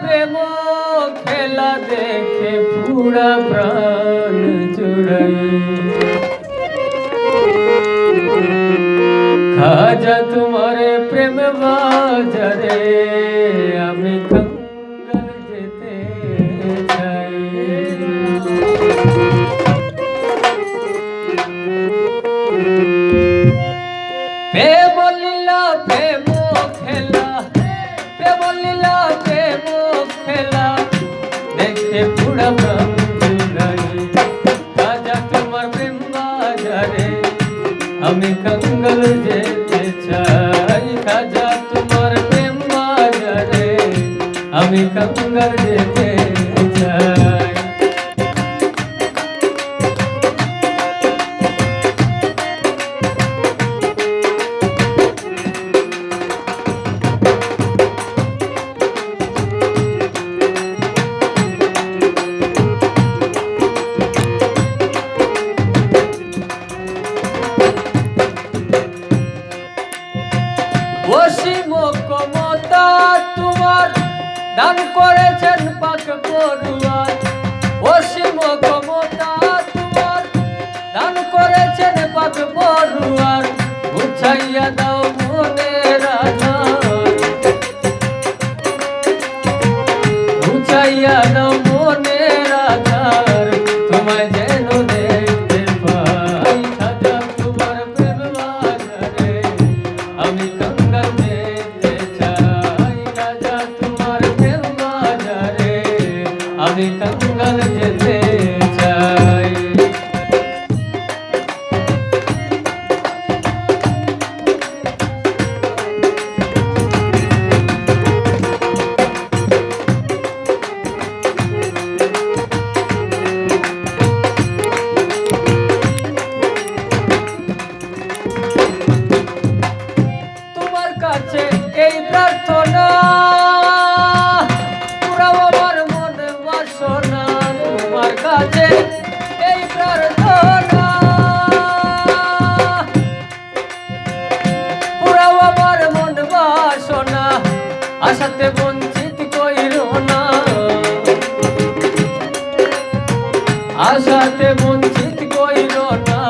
প্রেম খেলা দেখে পুরা প্রাণ জুড়াই। খাজা তোমার প্রেম বাজারে আমি कंगाल যেতে চাই। প্রেম লীলা প্রেম খেলা, প্রেম লীলা প্রেম খেলা দেখে পুরা প্রাণ জুড়াই। খাজা তোমার প্রেম বাজারে আমি कंगाल যেতে চাই। খাজা তোমার প্রেম বাজারে আমি कंगाल যেতে চাই। অসীম ক্ষমতা তোমার দান করেছেন পাক পড়ুয়ার। অসীম ক্ষমতা তোমার দান করেছেন পাক পড়ুয়ার। বুঝাইয়া দাও মনের আধার, বুঝাইয়া দাও মনের আধার, তোমায় যেন দেখতে পাই। খাজা তোমার প্রেম বাজারে আমি कंगाल যেতে চাই। খাজা তোমার প্রেম বাজারে আমি कंगाल যেতে চাই। তোমার কাছে এই প্রার্থনা পুরাও আমার মনে বাসনা। তোমার কাছে এই প্রার্থনা পুরাও আমার মন বাসনা। আশাতে বঞ্চিত কইরো না, আশাতে বঞ্চিত কইরো না,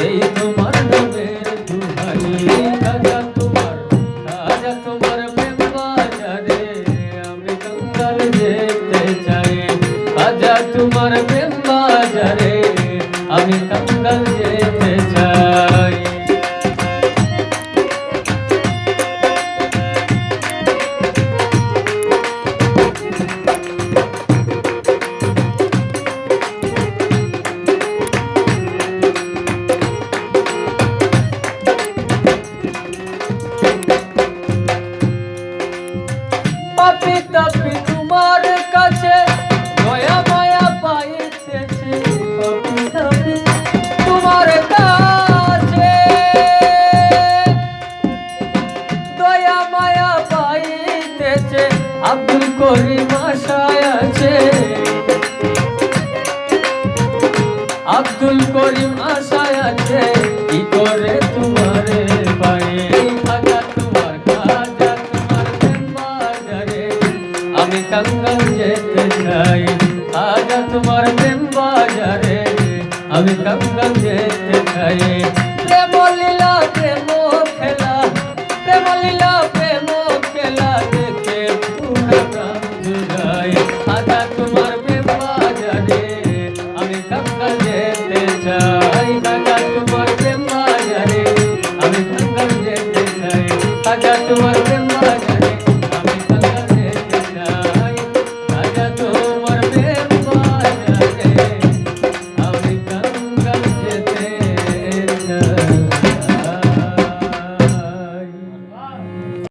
এই তোমার নামের দুহাই। খাজা তোমার প্রেম বাজারে আমি कंगाल যেতে চাই। খাজা তোমার প্রেম বাজারে আমি कंगाल যেতে চাই। পাপি তাপি তোমার কাছে দয়া মায়া পাইতেছি। পাপি তাপি তোমার কাছে দয়া মায়া পাইতেছে। আব্দুল করিম আশায় আছে, আব্দুল করিম আশায় আছে, কি করে তোমারে পাই। খাজা তোমার প্রেম বাজারে আমি कंगाल যেতে চাই। খাজা তোমার প্রেম বাজারে আমি कंगाल যেতে চাই। প্রেম লীলা প্রেম খেলা, প্রেম লীলা প্রেম খেলা দেখে পুরা প্রাণ জুড়াই। খাজা তোমার প্রেম বাজারে আমি कंगाल যেতে চাই।